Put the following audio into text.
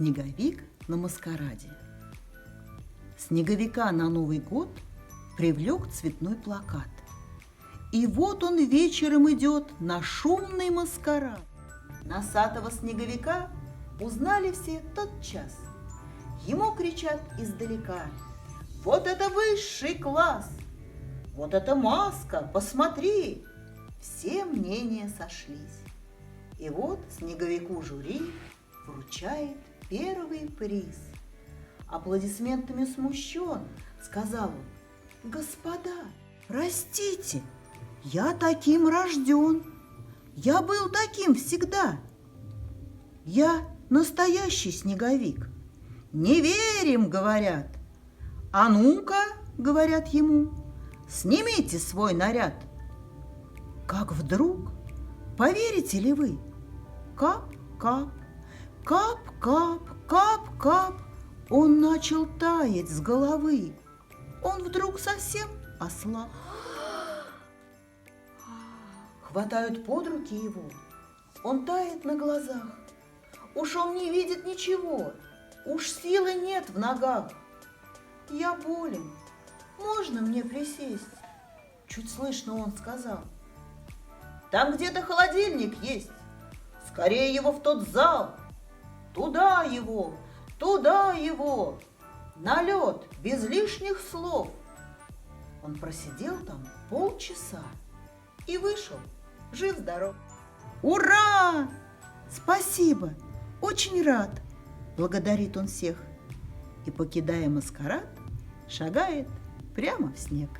Снеговик на маскараде. Снеговика на Новый год привлек цветной плакат. И вот он вечером идет на шумный маскарад. Носатого снеговика узнали все тотчас. Ему кричат издалека: «Вот это высший класс! Вот эта маска, посмотри!» Все мнения сошлись. И вот снеговику жюри вручает первый приз. Аплодисментами смущен, сказал он: «Господа, простите, я таким рожден. Я был таким всегда. Я настоящий снеговик. Не верим, говорят. А ну-ка, говорят ему, снимите свой наряд». Как вдруг, поверите ли вы, кап-кап, кап-кап, кап-кап, он начал таять с головы. Он вдруг совсем ослаб. Хватают под руки его, он тает на глазах. Уж он не видит ничего, уж силы нет в ногах. «Я болен, можно мне присесть?» Чуть слышно он сказал. «Там где-то холодильник есть, скорее его в тот зал. Туда его, на лед, без лишних слов». Он просидел там полчаса и вышел, жив-здоров. «Ура! Спасибо, очень рад!» Благодарит он всех и, покидая маскарад, шагает прямо в снег.